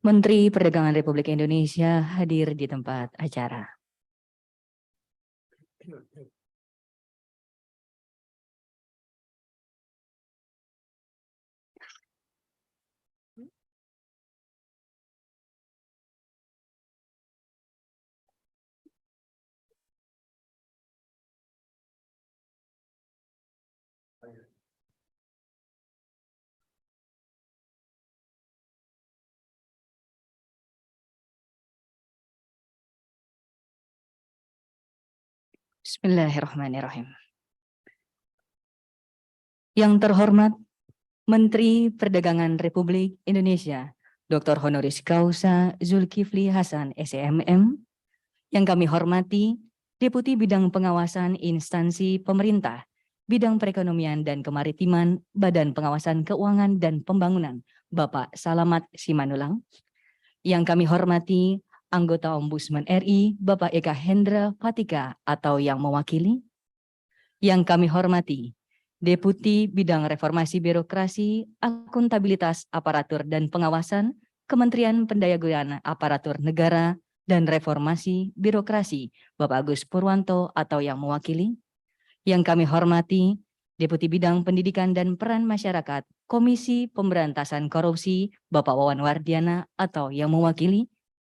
Menteri Perdagangan Republik Indonesia hadir di tempat acara. Bismillahirrahmanirrahim. Yang terhormat Menteri Perdagangan Republik Indonesia, Dr. Honoris Causa Zulkifli Hasan, SMM. Yang kami hormati Deputi Bidang Pengawasan Instansi Pemerintah, Bidang Perekonomian dan Kemaritiman, Badan Pengawasan Keuangan dan Pembangunan, Bapak Salamat Simanulang. Yang kami hormati Anggota Ombudsman RI, Bapak Eka Hendra Fatika atau yang mewakili. Yang kami hormati Deputi Bidang Reformasi Birokrasi, Akuntabilitas Aparatur dan Pengawasan, Kementerian Pendayaan Aparatur Negara dan Reformasi Birokrasi, Bapak Agus Purwanto atau yang mewakili. Yang kami hormati Deputi Bidang Pendidikan dan Peran Masyarakat, Komisi Pemberantasan Korupsi, Bapak Wawan Wardiana atau yang mewakili.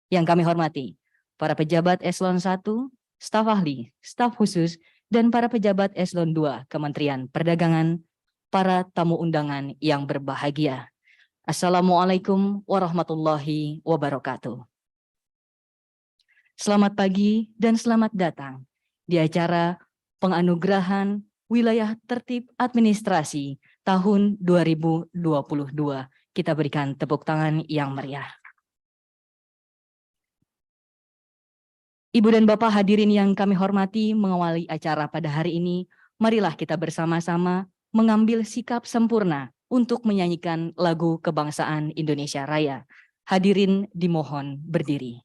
Yang kami hormati para pejabat Eselon 1, staf ahli, staf khusus, dan para pejabat Eselon 2 Kementerian Perdagangan, para tamu undangan yang berbahagia. Assalamualaikum warahmatullahi wabarakatuh. Selamat pagi dan selamat datang di acara penganugerahan Wilayah Tertib Administrasi tahun 2022. Kita berikan tepuk tangan yang meriah. Ibu dan Bapak hadirin yang kami hormati, mengawali acara pada hari ini, marilah kita bersama-sama mengambil sikap sempurna untuk menyanyikan lagu kebangsaan Indonesia Raya. Hadirin dimohon berdiri.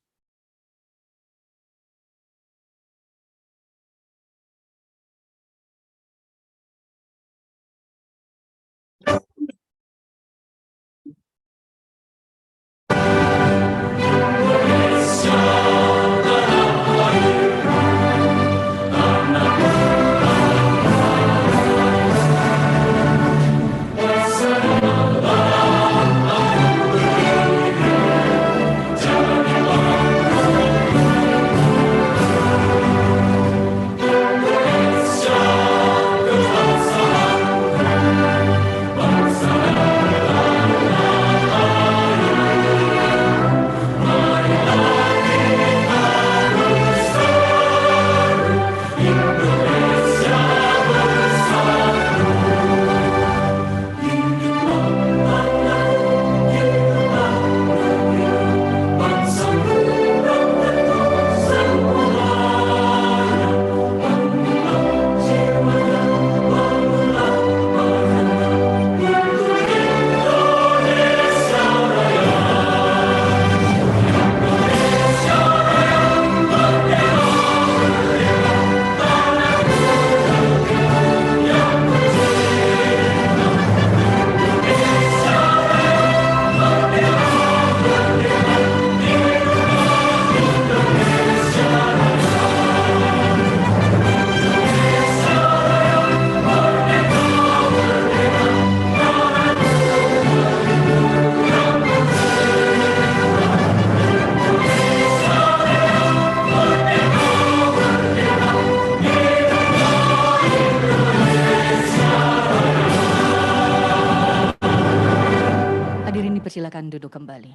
silakan duduk kembali.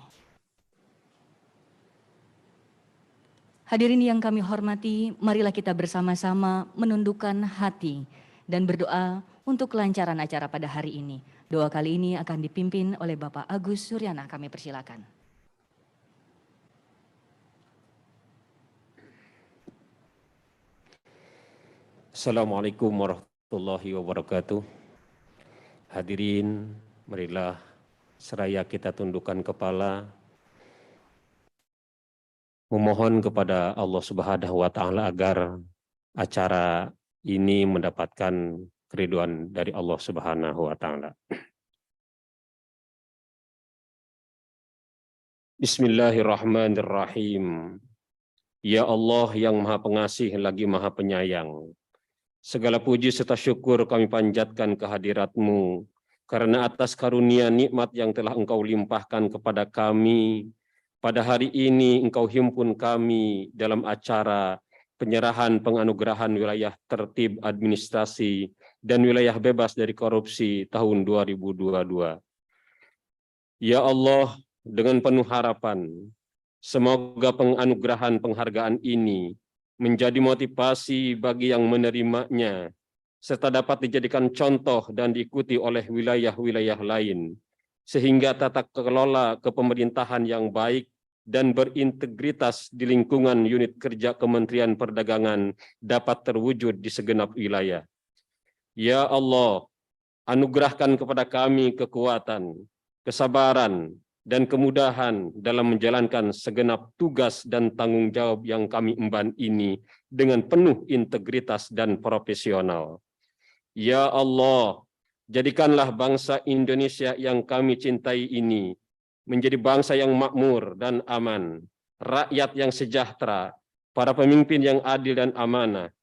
Hadirin yang kami hormati, marilah kita bersama-sama menundukkan hati dan berdoa untuk kelancaran acara pada hari ini. Doa kali ini akan dipimpin oleh Bapak Agus Suryana. Kami persilakan. Assalamualaikum warahmatullahi wabarakatuh. Hadirin, marilah seraya kita tundukkan kepala, memohon kepada Allah Subhanahu wa Ta'ala agar acara ini mendapatkan keridhaan dari Allah Subhanahu wa Ta'ala. Bismillahirrahmanirrahim. Ya Allah yang Maha Pengasih lagi Maha Penyayang, segala puji serta syukur kami panjatkan kehadirat-Mu karena atas karunia nikmat yang telah Engkau limpahkan kepada kami. Pada hari ini Engkau himpun kami dalam acara penyerahan penganugerahan wilayah tertib administrasi dan wilayah bebas dari korupsi tahun 2022. Ya Allah, dengan penuh harapan, semoga penganugerahan penghargaan ini menjadi motivasi bagi yang menerimanya, serta dapat dijadikan contoh dan diikuti oleh wilayah-wilayah lain, sehingga tata kelola kepemerintahan yang baik dan berintegritas di lingkungan unit kerja Kementerian Perdagangan dapat terwujud di segenap wilayah. Ya Allah, anugerahkan kepada kami kekuatan, kesabaran, dan kemudahan dalam menjalankan segenap tugas dan tanggung jawab yang kami emban ini dengan penuh integritas dan profesional. Ya Allah, jadikanlah bangsa Indonesia yang kami cintai ini menjadi bangsa yang makmur dan aman, rakyat yang sejahtera, para pemimpin yang adil dan amanah,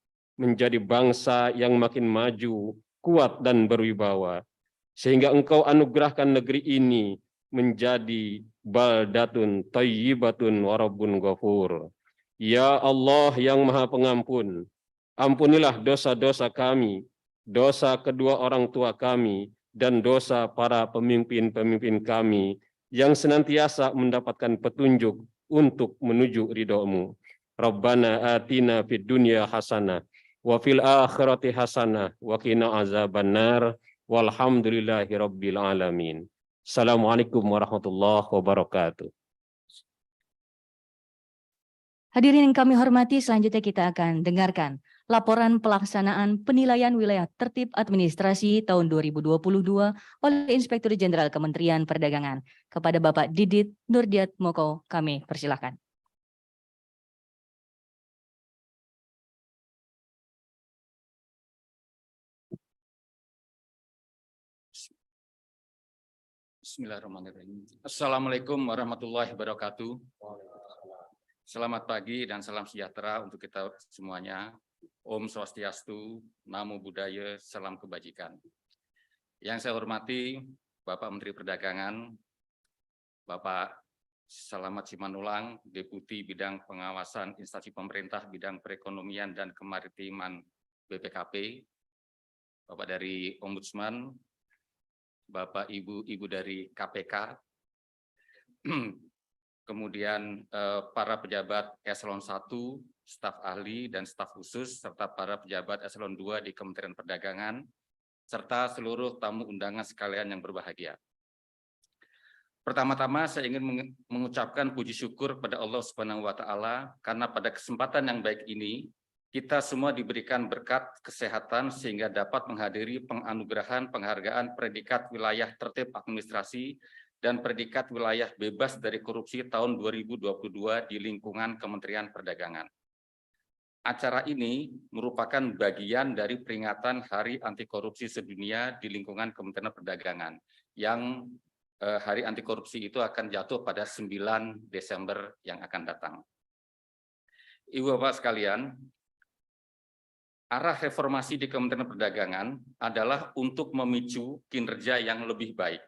menjadi bangsa yang makin maju, kuat dan berwibawa, sehingga Engkau anugerahkan negeri ini menjadi baldatun thayyibatun wa rabbun ghafur. Ya Allah yang Maha Pengampun, ampunilah dosa-dosa kami, dosa kedua orang tua kami, dan dosa para pemimpin-pemimpin kami yang senantiasa mendapatkan petunjuk untuk menuju ridho-Mu. Rabbana atina fid dunya hasanah wa fil akhirati hasanah wa qina azabannar walhamdulillahi rabbil alamin. Assalamualaikum warahmatullahi wabarakatuh. Hadirin yang kami hormati, selanjutnya kita akan dengarkan laporan pelaksanaan penilaian wilayah tertib administrasi tahun 2022 oleh Inspektur Jenderal Kementerian Perdagangan. Kepada Bapak Didit Nurdiat Moko, kami persilakan. Bismillahirrahmanirrahim. Assalamualaikum warahmatullahi wabarakatuh. Selamat pagi dan salam sejahtera untuk kita semuanya. Om Swastiastu, Namo Buddhaya, salam kebajikan. Yang saya hormati Bapak Menteri Perdagangan, Bapak Salamat Simanulang, Deputi Bidang Pengawasan Instansi Pemerintah Bidang Perekonomian dan Kemaritiman BPKP, Bapak dari Ombudsman, Bapak Ibu dari KPK, kemudian para pejabat eselon 1, staf ahli dan staf khusus, serta para pejabat eselon 2 di Kementerian Perdagangan, serta seluruh tamu undangan sekalian yang berbahagia. Pertama-tama saya ingin mengucapkan puji syukur kepada Allah Subhanahu wa Ta'ala karena pada kesempatan yang baik ini kita semua diberikan berkat kesehatan sehingga dapat menghadiri penganugerahan penghargaan predikat wilayah tertib administrasi dan predikat wilayah bebas dari korupsi tahun 2022 di lingkungan Kementerian Perdagangan. Acara ini merupakan bagian dari peringatan Hari Anti Korupsi Sedunia di lingkungan Kementerian Perdagangan yang Hari Anti Korupsi itu akan jatuh pada 9 Desember yang akan datang. Ibu Bapak sekalian, arah reformasi di Kementerian Perdagangan adalah untuk memicu kinerja yang lebih baik.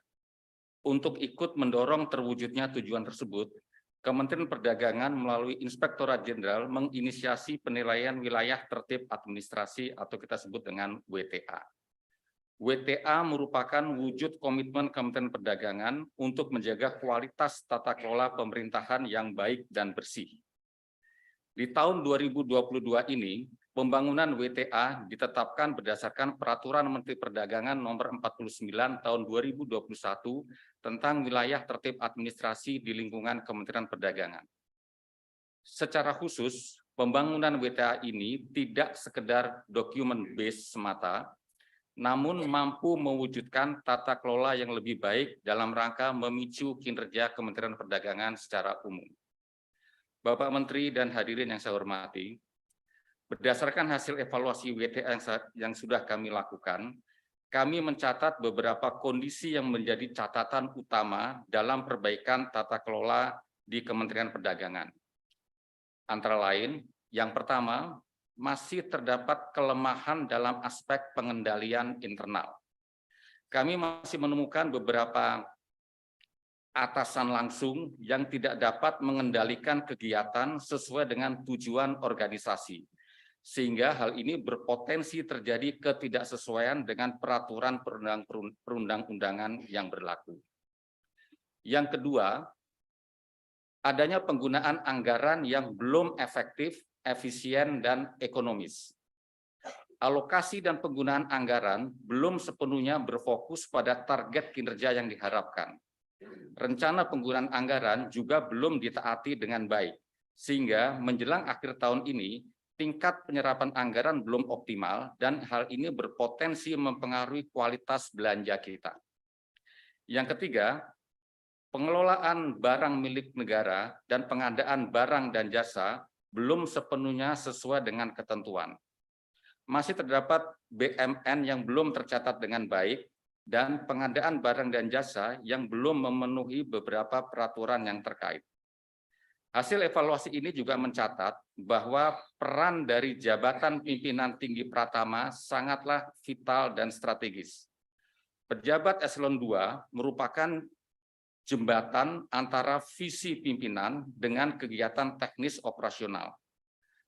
Untuk ikut mendorong terwujudnya tujuan tersebut, Kementerian Perdagangan melalui Inspektorat Jenderal menginisiasi penilaian wilayah tertib administrasi atau kita sebut dengan WTA. WTA merupakan wujud komitmen Kementerian Perdagangan untuk menjaga kualitas tata kelola pemerintahan yang baik dan bersih. Di tahun 2022 ini, pembangunan WTA ditetapkan berdasarkan Peraturan Menteri Perdagangan Nomor 49 Tahun 2021 tentang wilayah tertib administrasi di lingkungan Kementerian Perdagangan. Secara khusus, pembangunan WTA ini tidak sekedar document based semata, namun mampu mewujudkan tata kelola yang lebih baik dalam rangka memicu kinerja Kementerian Perdagangan secara umum. Bapak Menteri dan hadirin yang saya hormati, berdasarkan hasil evaluasi WTA yang sudah kami lakukan, kami mencatat beberapa kondisi yang menjadi catatan utama dalam perbaikan tata kelola di Kementerian Perdagangan. Antara lain, yang pertama, masih terdapat kelemahan dalam aspek pengendalian internal. Kami masih menemukan beberapa atasan langsung yang tidak dapat mengendalikan kegiatan sesuai dengan tujuan organisasi, sehingga hal ini berpotensi terjadi ketidaksesuaian dengan peraturan perundang-undangan yang berlaku. Yang kedua, adanya penggunaan anggaran yang belum efektif, efisien, dan ekonomis. Alokasi dan penggunaan anggaran belum sepenuhnya berfokus pada target kinerja yang diharapkan. Rencana penggunaan anggaran juga belum ditaati dengan baik, sehingga menjelang akhir tahun ini, tingkat penyerapan anggaran belum optimal dan hal ini berpotensi mempengaruhi kualitas belanja kita. Yang ketiga, pengelolaan barang milik negara dan pengadaan barang dan jasa belum sepenuhnya sesuai dengan ketentuan. Masih terdapat BMN yang belum tercatat dengan baik dan pengadaan barang dan jasa yang belum memenuhi beberapa peraturan yang terkait. Hasil evaluasi ini juga mencatat bahwa peran dari jabatan pimpinan tinggi Pratama sangatlah vital dan strategis. Pejabat eselon 2 merupakan jembatan antara visi pimpinan dengan kegiatan teknis operasional.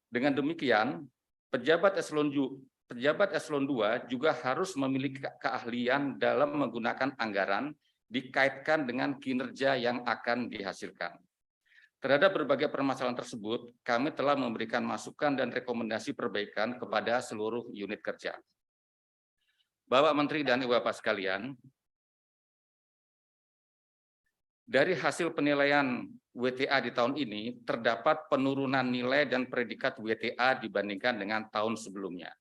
Dengan demikian, pejabat eselon 2 juga harus memiliki keahlian dalam menggunakan anggaran dikaitkan dengan kinerja yang akan dihasilkan. Terhadap berbagai permasalahan tersebut, kami telah memberikan masukan dan rekomendasi perbaikan kepada seluruh unit kerja. Bapak Menteri dan Ibu Bapak sekalian, dari hasil penilaian WTA di tahun ini, terdapat penurunan nilai dan predikat WTA dibandingkan dengan tahun sebelumnya.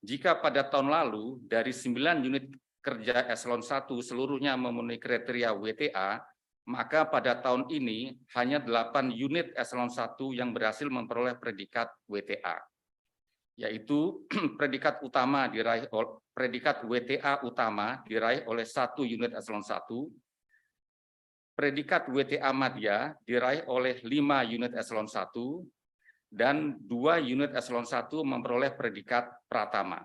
Jika pada tahun lalu, dari 9 unit kerja eselon 1 seluruhnya memenuhi kriteria WTA, maka pada tahun ini hanya 8 unit eselon 1 yang berhasil memperoleh predikat WTA, yaitu predikat WTA utama diraih oleh 1 unit eselon 1, predikat WTA Madya diraih oleh 5 unit eselon 1, dan 2 unit eselon 1 memperoleh predikat Pratama.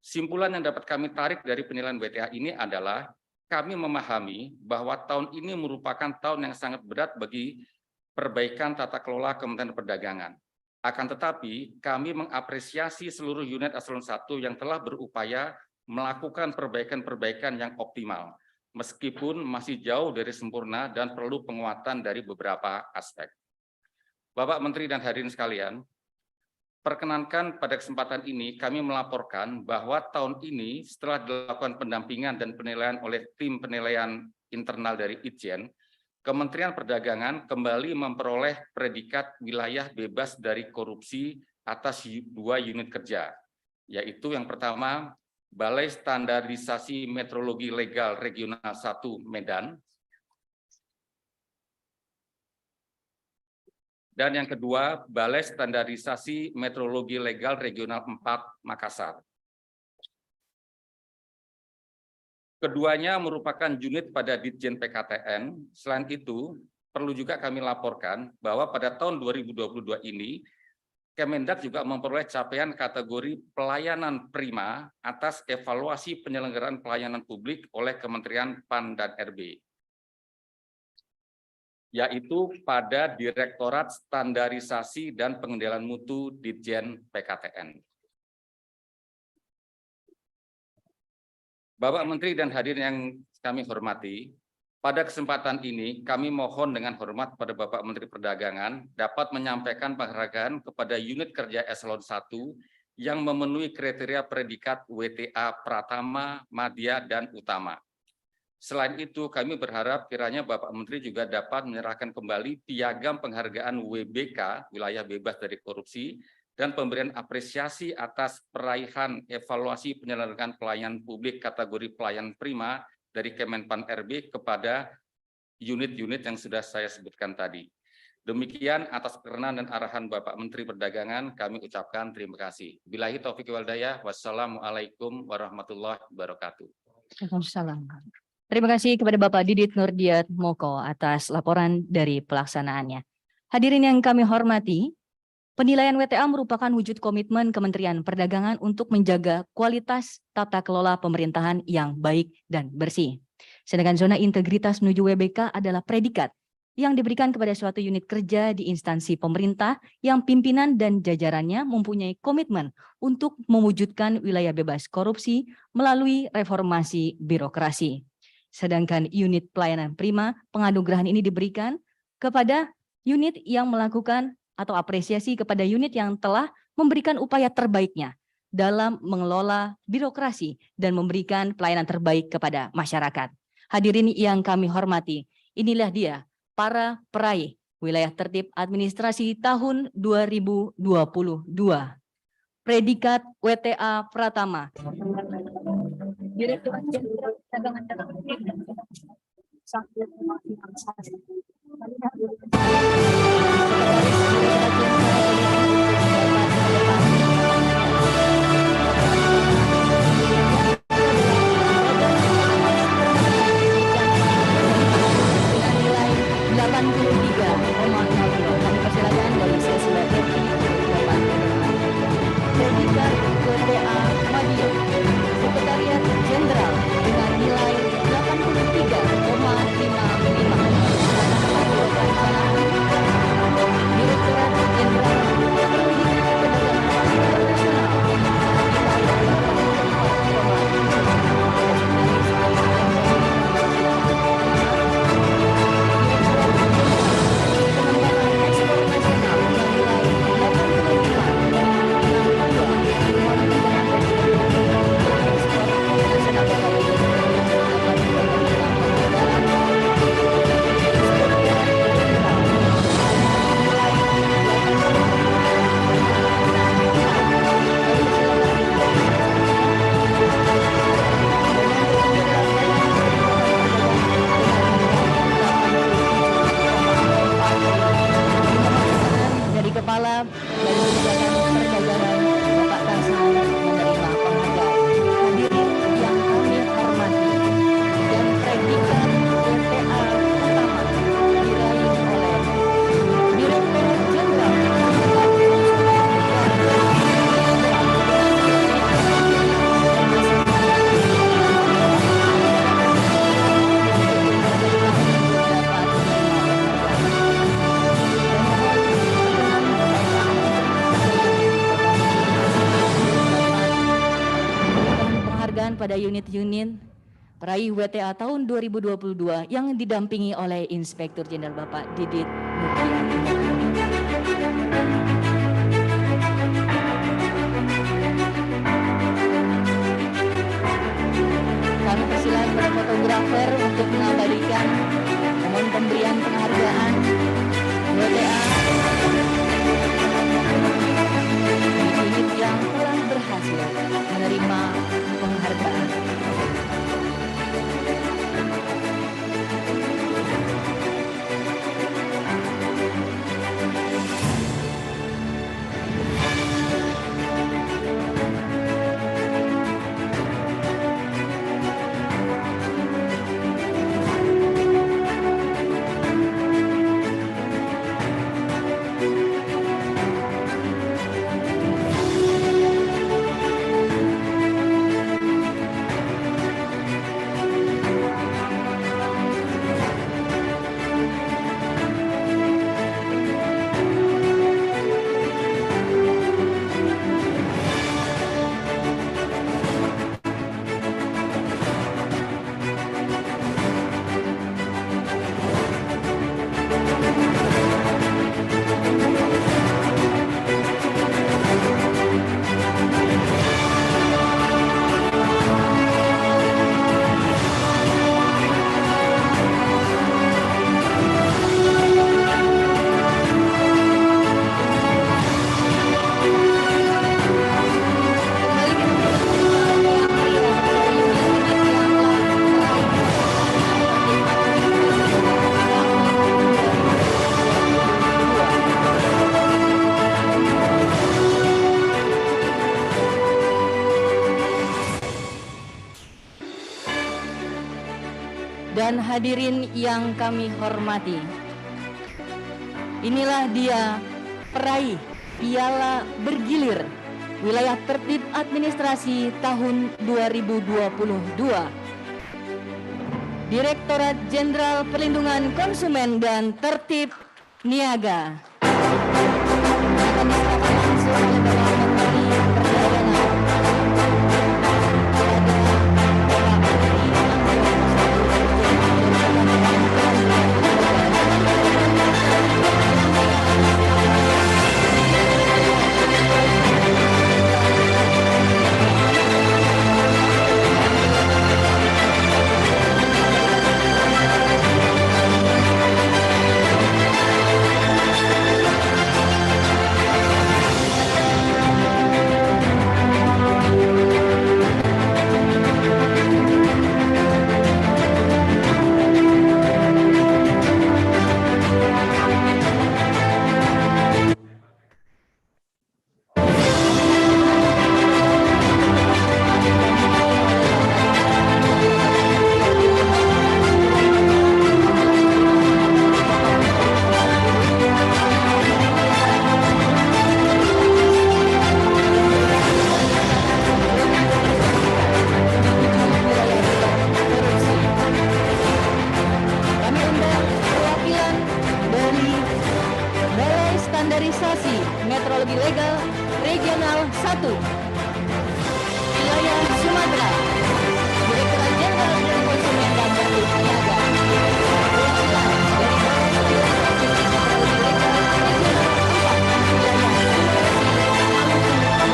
Simpulan yang dapat kami tarik dari penilaian WTA ini adalah kami memahami bahwa tahun ini merupakan tahun yang sangat berat bagi perbaikan tata kelola Kementerian Perdagangan. Akan tetapi, kami mengapresiasi seluruh unit eselon 1 yang telah berupaya melakukan perbaikan-perbaikan yang optimal, meskipun masih jauh dari sempurna dan perlu penguatan dari beberapa aspek. Bapak Menteri dan hadirin sekalian, perkenankan pada kesempatan ini kami melaporkan bahwa tahun ini setelah dilakukan pendampingan dan penilaian oleh tim penilaian internal dari Itjen, Kementerian Perdagangan kembali memperoleh predikat wilayah bebas dari korupsi atas 2 unit kerja, yaitu yang pertama, Balai Standarisasi Metrologi Legal Regional 1 Medan, dan yang kedua, Balai Standarisasi Metrologi Legal Regional 4 Makassar. Keduanya merupakan unit pada Ditjen PKTN. Selain itu, perlu juga kami laporkan bahwa pada tahun 2022 ini, Kemendak juga memperoleh capaian kategori pelayanan prima atas evaluasi penyelenggaraan pelayanan publik oleh Kementerian PAN dan RB, yaitu pada Direktorat Standarisasi dan Pengendalian Mutu Ditjen PKTN. Bapak Menteri dan hadirin yang kami hormati, pada kesempatan ini kami mohon dengan hormat pada Bapak Menteri Perdagangan dapat menyampaikan penghargaan kepada unit kerja Eselon 1 yang memenuhi kriteria predikat WTA Pratama, Madya, dan Utama. Selain itu, kami berharap kiranya Bapak Menteri juga dapat menyerahkan kembali piagam penghargaan WBK, Wilayah Bebas dari Korupsi, dan pemberian apresiasi atas peraihan evaluasi penyelenggaraan pelayanan publik kategori pelayan prima dari Kemenpan RB kepada unit-unit yang sudah saya sebutkan tadi. Demikian atas perkenan dan arahan Bapak Menteri Perdagangan, kami ucapkan terima kasih. Billahi taufiq wal hidayah, wassalamualaikum warahmatullahi wabarakatuh. Waalaikumsalam. Terima kasih kepada Bapak Didit Nurdiat Moko atas laporan dari pelaksanaannya. Hadirin yang kami hormati, penilaian WTA merupakan wujud komitmen Kementerian Perdagangan untuk menjaga kualitas tata kelola pemerintahan yang baik dan bersih. Sedangkan zona integritas menuju WBK adalah predikat yang diberikan kepada suatu unit kerja di instansi pemerintah yang pimpinan dan jajarannya mempunyai komitmen untuk mewujudkan wilayah bebas korupsi melalui reformasi birokrasi. Sedangkan unit pelayanan prima, penganugerahan ini diberikan kepada unit yang melakukan atau apresiasi kepada unit yang telah memberikan upaya terbaiknya dalam mengelola birokrasi dan memberikan pelayanan terbaik kepada masyarakat. Hadirin yang kami hormati, inilah dia para peraih wilayah tertib administrasi tahun 2022. Predikat WTA Pratama. Direktur Jenderal Perdagangan dan Predikat WTA Madya, Sekretariat Jenderal dengan nilai 83,55. Direktorat Jenderal Pendidikan Perdagangan Internasional dari Kepala Badan Perdagangan Bapak Kasman menerima penghargaan. Hadirin yang kami hormati, dan predikat WTA pertama diraih oleh Direktur Jenderal penghargaan pada unit-unit peraih WTA tahun 2022 yang didampingi oleh Inspektur Jenderal Bapak Didit Nurdiat. Kami persilakan kepada fotografer untuk mengabadikan momen pemberian penghargaan WTA unit yang telah berhasil menerima penghargaan. hadirin yang kami hormati, inilah dia peraih Piala Bergilir Wilayah Tertib Administrasi tahun 2022. Direktorat Jenderal Perlindungan Konsumen dan Tertib Niaga. Akan diserahkan langsung oleh Bapak Menteri Perdagangan. Standarisasi Metrologi Legal Regional 1 Wilayah Sumatera, Direktorat Jenderal Konsumen dan Tertib Niaga. Perwakilan dari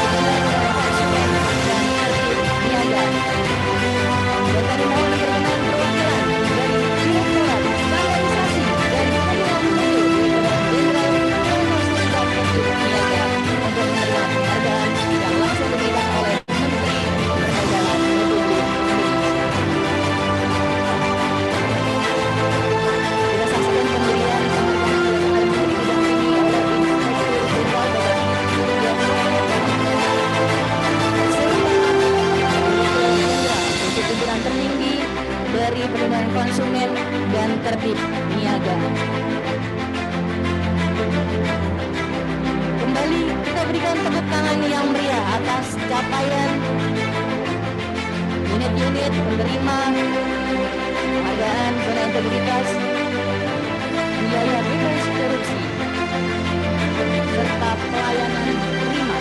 Balai Standarisasi Metrologi Legal Regional 4 Wilayah Niaga. Dan kami mohon berkenan perwakilan dari Direktorat Standarisasi dan Pengelolaan Mutu Jenderal Konsumen dan Tertib Niaga untuk menerima penghargaan yang langsung diberikan oleh Menteri Perdagangan Republik Indonesia. Kita saksikan pemberian penghargaan oleh Menteri didampingi oleh Inspektur Jenderal Badan untuk pimpinan tertinggi dari Perlindungan Konsumen dan Tertib Niaga. Kembali kita berikan tepuk tangan yang meriah atas capaian unit-unit penerima penghargaan zona integritas wilayah bebas korupsi serta pelayanan prima.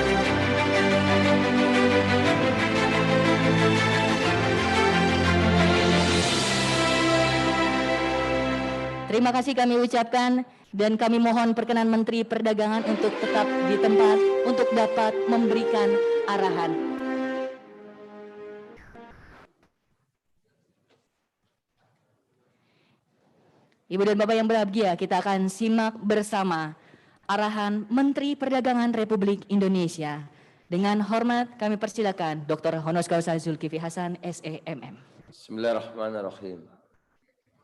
Terima kasih kami ucapkan dan kami mohon perkenan Menteri Perdagangan untuk tetap di tempat untuk dapat memberikan arahan. Ibu dan Bapak yang berbahagia, kita akan simak bersama arahan Menteri Perdagangan Republik Indonesia. Dengan hormat kami persilakan Dr. Honoris Causa Zulkifli Hasan, SEMM. Bismillahirrahmanirrahim.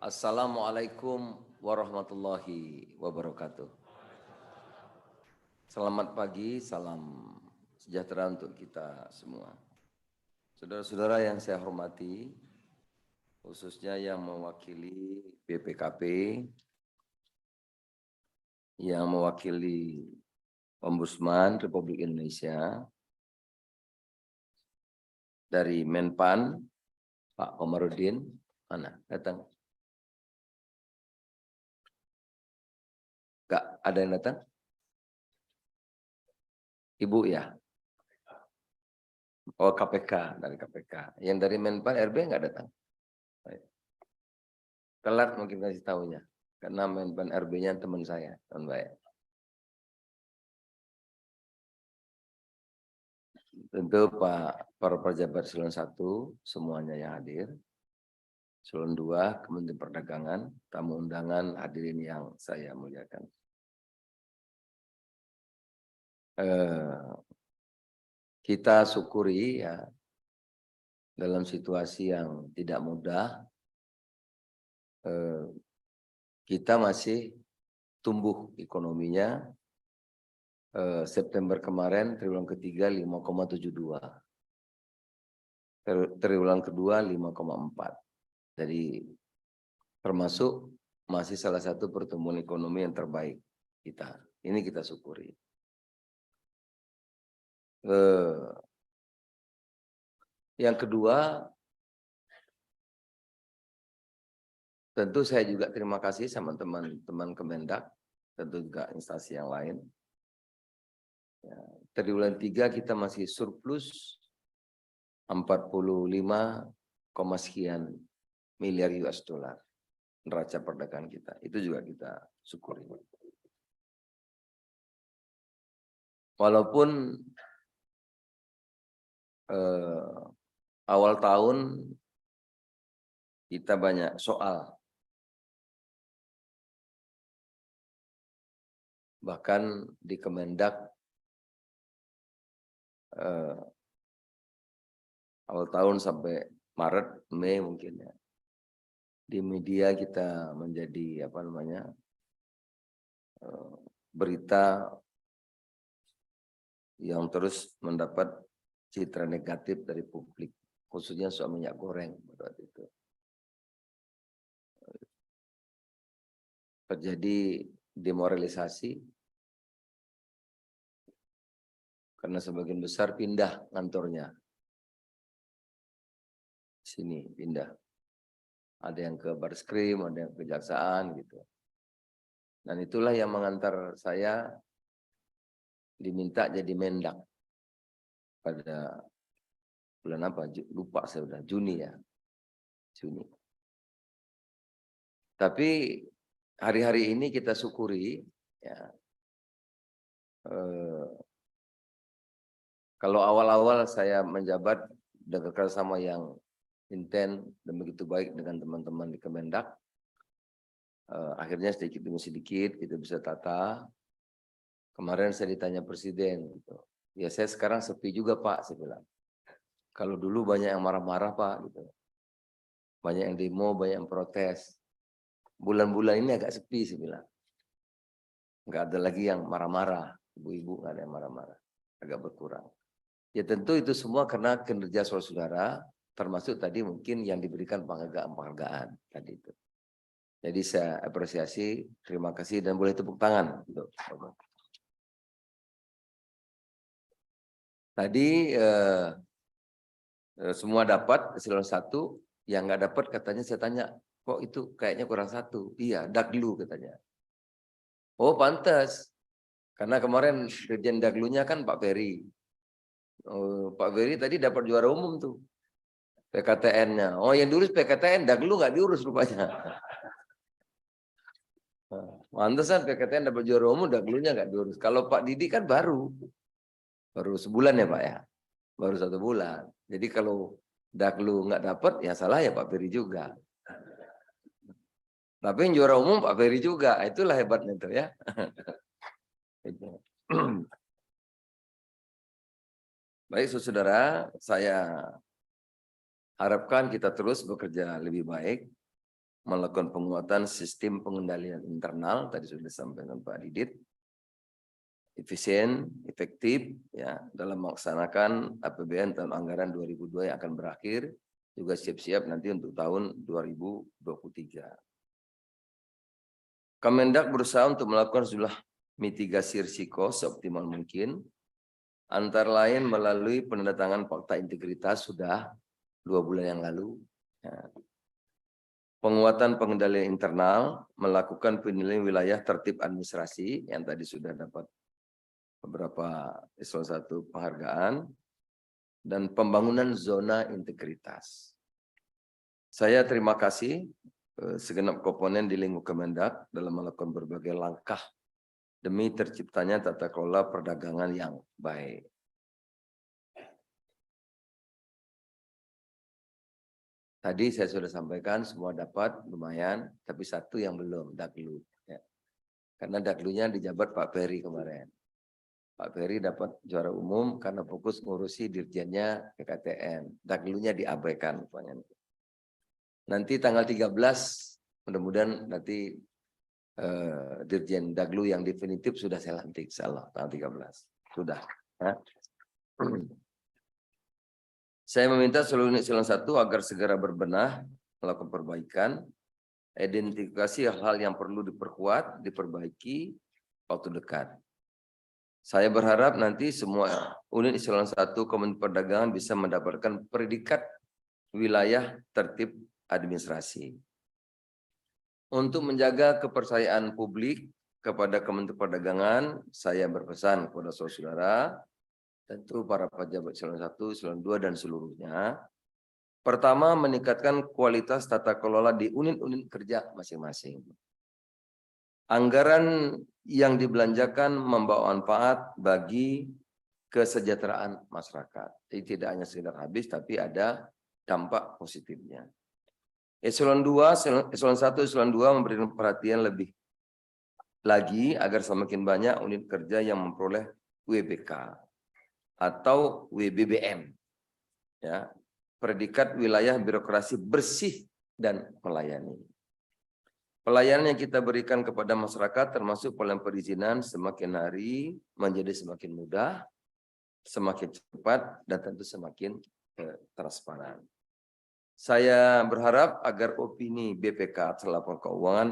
Assalamualaikum warahmatullahi wabarakatuh. Selamat pagi, salam sejahtera untuk kita semua. Saudara-saudara yang saya hormati, khususnya yang mewakili BPKP, yang mewakili Ombudsman Republik Indonesia, dari Menpan, Pak Komarudin, mana? Datang. Enggak ada yang datang? Ibu ya? Oh KPK, dari KPK. Yang dari Menpan RB enggak datang? Baik. Telat mungkin kasih tahunya. Karena Menpan RB-nya teman saya. Baik. Tentu para pejabat Eselon 1 semuanya yang hadir. Eselon 2 Kementerian Perdagangan, tamu undangan, hadirin yang saya muliakan. Kita syukuri ya dalam situasi yang tidak mudah, kita masih tumbuh ekonominya. September kemarin triwulan ketiga 5,72, triwulan kedua 5,4. Jadi termasuk masih salah satu pertumbuhan ekonomi yang terbaik kita. Ini kita syukuri. Yang kedua, tentu saya juga terima kasih sama teman-teman Kemendak, tentu juga instansi yang lain. Ya, triwulan 3 kita masih surplus 45, sekian miliar US dollar neraca perdagangan kita. Itu juga kita syukuri. Walaupun awal tahun kita banyak soal, bahkan di Kemendak awal tahun sampai Maret, Mei mungkin ya, di media kita menjadi berita yang terus mendapat citra negatif dari publik, khususnya soal minyak goreng pada waktu itu. Terjadi demoralisasi karena sebagian besar pindah kantornya. Sini pindah. Ada yang ke Barskrim, ada yang ke Kejaksaan gitu. Dan itulah yang mengantar saya diminta jadi Mendak pada bulan apa? Lupa saya udah, Juni ya. Juni. Tapi hari-hari ini kita syukuri ya. Kalau awal-awal saya menjabat dengan kerjasama yang intens dan begitu baik dengan teman-teman di Kemendak, akhirnya sedikit demi sedikit kita bisa tata. Kemarin saya ditanya Presiden, gitu. Ya saya sekarang sepi juga Pak, saya bilang. Kalau dulu banyak yang marah-marah Pak, gitu. Banyak yang demo, banyak yang protes. Bulan-bulan ini agak sepi, saya bilang. Nggak ada lagi yang marah-marah, ibu-ibu nggak ada yang marah-marah, agak berkurang. Ya tentu itu semua karena kinerja saudara-saudara, termasuk tadi mungkin yang diberikan penghargaan tadi itu. Jadi saya apresiasi, terima kasih dan boleh tepuk tangan. Tadi semua dapat eselon 1, yang nggak dapat katanya saya tanya, kok itu kayaknya kurang 1? Iya, Daglu katanya. Oh pantas, karena kemarin Dirjen Daglunya kan Pak Ferry. Pak Ferry tadi dapat juara umum tuh, PKTN-nya. Oh yang diurus PKTN, Daglu nggak diurus rupanya. Pantesan PKTN dapat juara umum, Daglunya nggak diurus. Kalau Pak Didi kan baru sebulan ya Pak ya, baru 1 bulan. Jadi kalau Daglu nggak dapat, ya salah ya Pak Ferry juga. Tapi yang juara umum Pak Ferry juga, itulah hebatnya itu ya. Baik saudara, saya harapkan kita terus bekerja lebih baik, melakukan penguatan sistem pengendalian internal, tadi sudah disampaikan Pak Didit, efisien, efektif ya dalam melaksanakan APBN tahun anggaran 2002 yang akan berakhir, juga siap-siap nanti untuk tahun 2023. Kemendak berusaha untuk melakukan sejumlah mitigasi risiko seoptimal mungkin, antara lain melalui penandatangan fakta integritas sudah 2 bulan yang lalu. Ya. Penguatan pengendalian internal, melakukan penilaian wilayah tertib administrasi yang tadi sudah dapat beberapa eselon 1 penghargaan, dan pembangunan zona integritas. Saya terima kasih segenap komponen di lingkup Kemendak dalam melakukan berbagai langkah demi terciptanya tata kelola perdagangan yang baik. Tadi saya sudah sampaikan semua dapat lumayan, tapi 1 yang belum, Daglu. Ya. Karena Daglunya dijabat Pak Ferry kemarin. Pak Ferry dapat juara umum karena fokus ngurusi dirjennya PKTN. Daglunya diabaikan. Nanti tanggal 13, mudah-mudahan nanti Dirjen Daglu yang definitif sudah saya lantik, insyaallah tanggal 13. Sudah. Ya. Saya meminta seluruh eselon 1 agar segera berbenah melakukan perbaikan, identifikasi hal-hal yang perlu diperkuat, diperbaiki waktu dekat. Saya berharap nanti semua unit eselon 1 Kementerian Perdagangan bisa mendapatkan predikat wilayah tertib administrasi. Untuk menjaga kepercayaan publik kepada Kementerian Perdagangan, saya berpesan kepada saudara-saudara, tentu para pejabat eselon 1, eselon 2 dan seluruhnya. Pertama, meningkatkan kualitas tata kelola di unit-unit kerja masing-masing. Anggaran yang dibelanjakan membawa manfaat bagi kesejahteraan masyarakat. Jadi tidak hanya sekedar habis, tapi ada dampak positifnya. Eselon 2, eselon 1, eselon 2 memberikan perhatian lebih lagi agar semakin banyak unit kerja yang memperoleh WBK atau WBBM. Ya, predikat wilayah birokrasi bersih dan melayani. Pelayanan yang kita berikan kepada masyarakat termasuk pelayanan perizinan semakin hari menjadi semakin mudah, semakin cepat, dan tentu semakin transparan. Saya berharap agar opini BPK atas laporan keuangan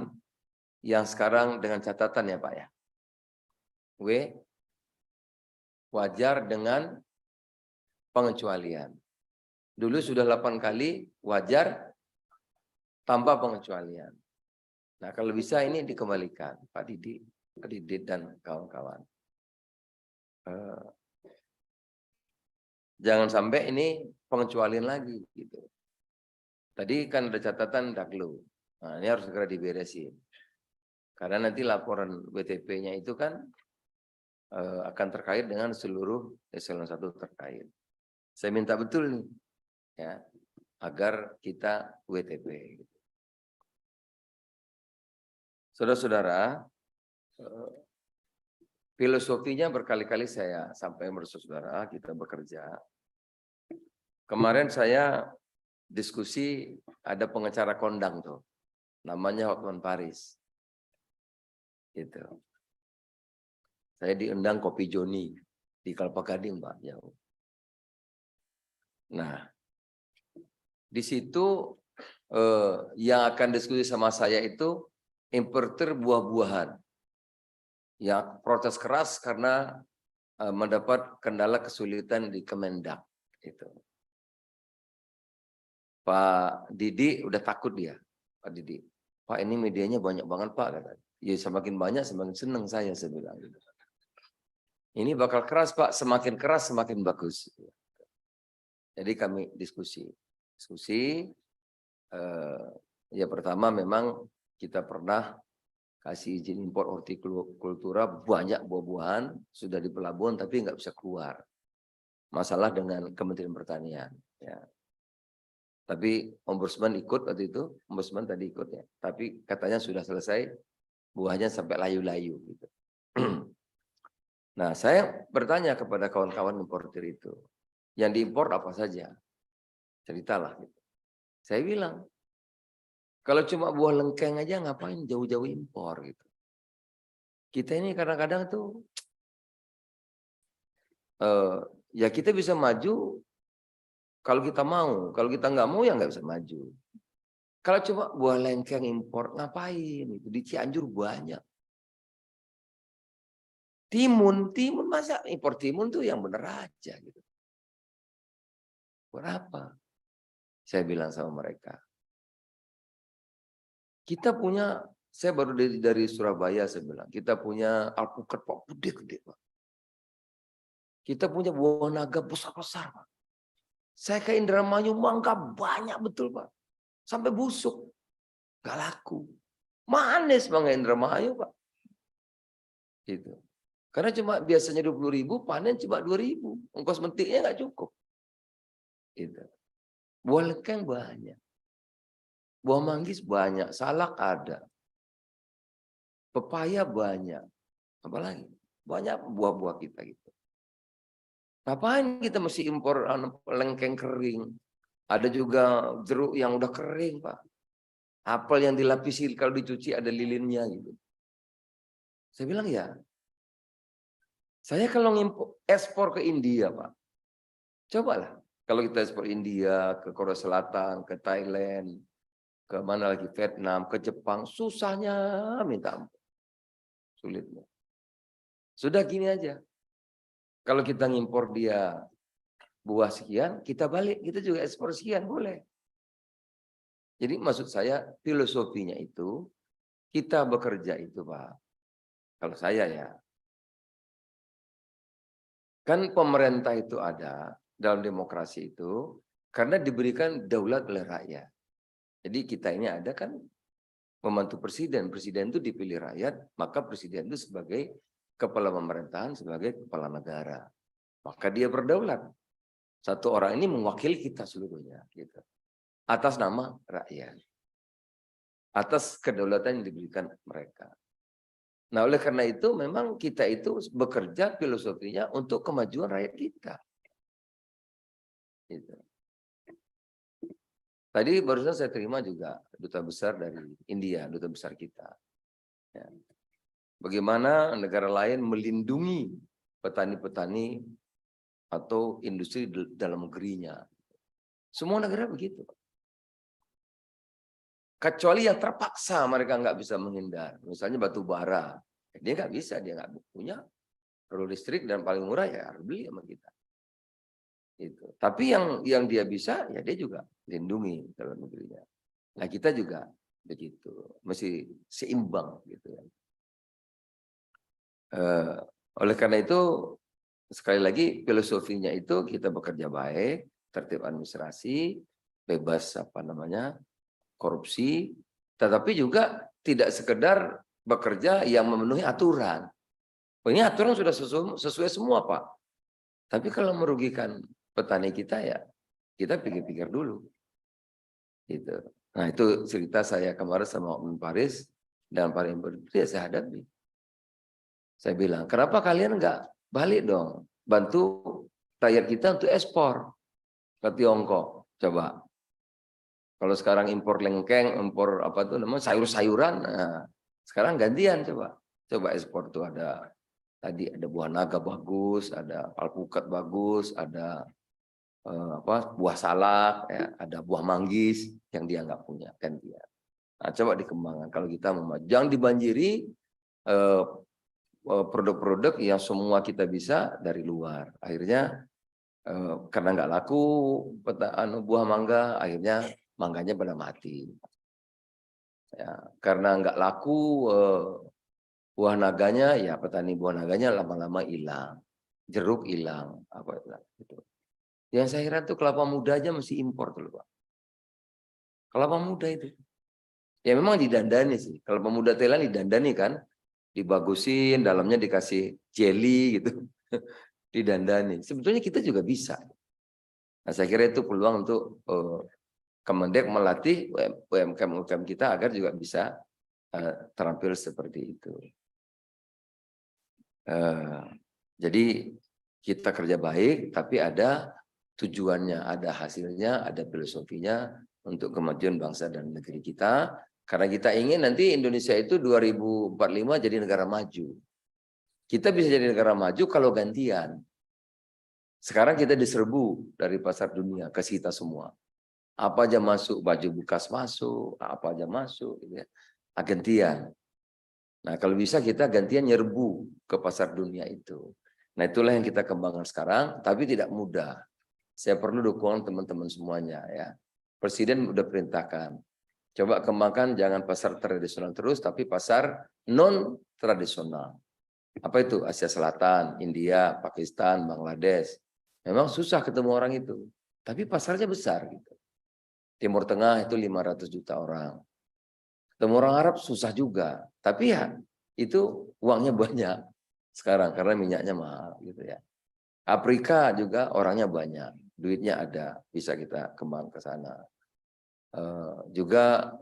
yang sekarang dengan catatan ya Pak ya. Wajar dengan pengecualian. Dulu sudah 8 kali wajar tanpa pengecualian. Nah, kalau bisa ini dikembalikan, Pak Didi dan kawan-kawan. Jangan sampai ini pengecualian lagi gitu. Tadi kan ada catatan Daglu. Nah, ini harus segera diberesin. Karena nanti laporan WTP-nya itu kan akan terkait dengan seluruh eselon 1 terkait. Saya minta betul nih ya, agar kita WTP. Saudara-saudara, filosofinya berkali-kali saya sampaikan kepada saudara, kita bekerja. Kemarin saya diskusi ada pengacara kondang tuh, namanya Hotman Paris. Gitu. Saya diundang Kopi Joni di Kelapa Gading, Pak. Jauh. Nah, di situ yang akan diskusi sama saya itu importer buah-buahan yang protes keras karena mendapat kendala kesulitan di Kemendak. Itu. Pak Didi udah takut dia, Pak Didi. Pak ini medianya banyak banget Pak, kata. Ya semakin banyak semakin senang saya bilang. Ini bakal keras Pak, semakin keras semakin bagus. Jadi kami diskusi. Ya pertama memang kita pernah kasih izin impor hortikultura banyak buah-buahan sudah di pelabuhan tapi nggak bisa keluar. Masalah dengan Kementerian Pertanian. Ya. Tapi Ombudsman ikut waktu itu, Ombudsman tadi ikut ya. Tapi katanya sudah selesai, buahnya sampai layu-layu gitu. Nah, saya bertanya kepada kawan-kawan importer itu, yang diimpor apa saja? Ceritalah. Gitu. Saya bilang, kalau cuma buah lengkeng aja ngapain jauh-jauh impor gitu. Kita ini kadang-kadang tuh, ya kita bisa maju kalau kita mau, kalau kita nggak mau ya nggak bisa maju. Kalau cuma buah lengkeng impor ngapain? Itu di Cianjur banyak. Timun masa impor timun tuh yang bener aja gitu. Berapa? Saya bilang sama mereka. Kita punya, saya baru dari Surabaya saya bilang, kita punya alpukat Pak, gede-gede Pak. Kita punya buah naga besar-besar Pak. Saya ke Indramayu mangga banyak betul Pak. Sampai busuk. Gak laku. Manis mangga Indramayu Pak. Gitu. Karena cuma biasanya 20.000, panen cuma 2.000. Ongkos metiknya nggak cukup. Gitu. Buah lengkeng banyak. Buah manggis banyak. Salak ada. Pepaya banyak. Apalagi? Banyak buah-buah kita gitu. Ngapain kita mesti impor lengkeng kering? Ada juga jeruk yang udah kering, Pak. Apel yang dilapisi kalau dicuci ada lilinnya gitu. Saya bilang ya. Saya kalau ekspor ke India, Pak. Cobalah. Kalau kita ekspor India, ke Korea Selatan, ke Thailand, ke mana lagi, Vietnam, ke Jepang, susahnya minta ampun. Sulitnya. Sudah gini aja. Kalau kita ngimpor dia buah sekian, kita balik, kita juga ekspor sekian, boleh. Jadi maksud saya filosofinya itu, kita bekerja itu Pak, kalau saya ya, kan pemerintah itu ada dalam demokrasi itu, karena diberikan daulat oleh rakyat. Jadi kita ini ada kan membantu presiden, presiden itu dipilih rakyat, maka presiden itu sebagai kepala pemerintahan, sebagai kepala negara. Maka dia berdaulat. Satu orang ini mewakili kita seluruhnya, gitu. Atas nama rakyat, atas kedaulatan yang diberikan mereka. Nah, oleh karena itu memang kita itu bekerja filosofinya untuk kemajuan rakyat kita. Gitu. Tadi barusan saya terima juga duta besar dari India, duta besar kita. Ya. Bagaimana negara lain melindungi petani-petani atau industri dalam negerinya. Semua negara begitu. Kecuali yang terpaksa mereka nggak bisa menghindar. Misalnya batu bara. Dia nggak bisa, dia nggak punya. Kalau listrik dan paling murah ya harus beli sama kita. Itu. Tapi yang dia bisa, ya dia juga lindungi dalam negerinya. Nah kita juga begitu. Mesti seimbang gitu ya. Oleh karena itu, sekali lagi filosofinya itu kita bekerja baik, tertib administrasi, bebas korupsi, tetapi juga tidak sekedar bekerja yang memenuhi aturan. Ini aturan sudah sesuai semua Pak. Tapi kalau merugikan petani kita ya kita pikir-pikir dulu. Gitu. Nah itu cerita saya kemarin sama Om Paris dan Pak Rimber, ya saya hadapi. Saya bilang, kenapa kalian nggak balik dong, bantu rakyat kita untuk ekspor ke Tiongkok, coba. Kalau sekarang impor lengkeng, impor sayur-sayuran, nah, sekarang gantian coba ekspor tuh ada buah naga bagus, ada alpukat bagus, ada buah salak, ya, ada buah manggis yang dia nggak punya, gantian. Nah, coba dikembangkan kalau kita mau, jangan dibanjiri produk-produk yang semua kita bisa dari luar. Akhirnya karena nggak laku buah mangga, akhirnya mangganya pada mati. Ya, karena nggak laku buah naganya, ya petani buah naganya lama-lama hilang, jeruk hilang, gitu. Yang saya heran tuh kelapa muda aja mesti impor tuh Pak. Kelapa muda itu, ya memang didandani sih. Kelapa muda Thailand didandani kan, dibagusin, dalamnya dikasih jelly gitu, didandani. Sebetulnya kita juga bisa. Nah, saya kira itu peluang untuk Kemendek melatih UMKM kita agar juga bisa terampil seperti itu. Jadi kita kerja baik, tapi ada tujuannya, ada hasilnya, ada filosofinya untuk kemajuan bangsa dan negeri kita. Karena kita ingin nanti Indonesia itu 2045 jadi negara maju. Kita bisa jadi negara maju kalau gantian. Sekarang kita diserbu dari pasar dunia ke kita semua. Apa aja masuk, baju bekas masuk, apa aja masuk, gitu ya. Gantian. Nah kalau bisa kita gantian nyerbu ke pasar dunia itu. Nah itulah yang kita kembangkan sekarang, tapi tidak mudah. Saya perlu dukungan teman-teman semuanya ya. Presiden udah perintahkan. Coba kembangkan jangan pasar tradisional terus, tapi pasar non tradisional. Apa itu? Asia Selatan, India, Pakistan, Bangladesh. Memang susah ketemu orang itu, tapi pasarnya besar gitu. Timur Tengah itu 500 juta orang. Ketemu orang Arab susah juga, tapi ya itu uangnya banyak sekarang karena minyaknya mahal gitu ya. Afrika juga orangnya banyak, duitnya ada, bisa kita kembang ke sana. Juga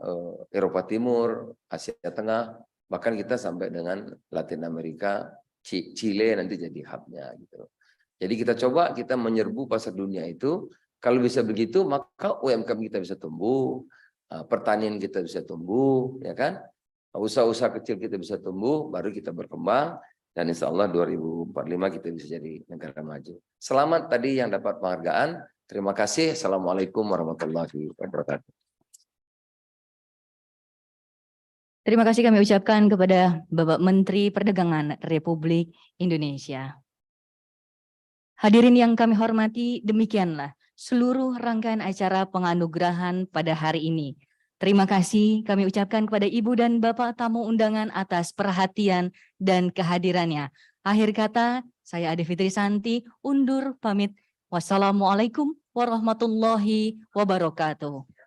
Eropa Timur, Asia Tengah, bahkan kita sampai dengan Latin Amerika, Chile nanti jadi hubnya gitu. Jadi kita coba kita menyerbu pasar dunia itu. Kalau bisa begitu maka UMKM kita bisa tumbuh, pertanian kita bisa tumbuh, ya kan? Usaha-usaha kecil kita bisa tumbuh, baru kita berkembang dan insya Allah 2045 kita bisa jadi negara maju. Selamat tadi yang dapat penghargaan. Terima kasih. Assalamualaikum warahmatullahi wabarakatuh. Terima kasih kami ucapkan kepada Bapak Menteri Perdagangan Republik Indonesia. Hadirin yang kami hormati, demikianlah seluruh rangkaian acara penganugerahan pada hari ini. Terima kasih kami ucapkan kepada Ibu dan Bapak tamu undangan atas perhatian dan kehadirannya. Akhir kata, saya Ade Fitri Santi undur pamit. Wassalamualaikum warahmatullahi wabarakatuh.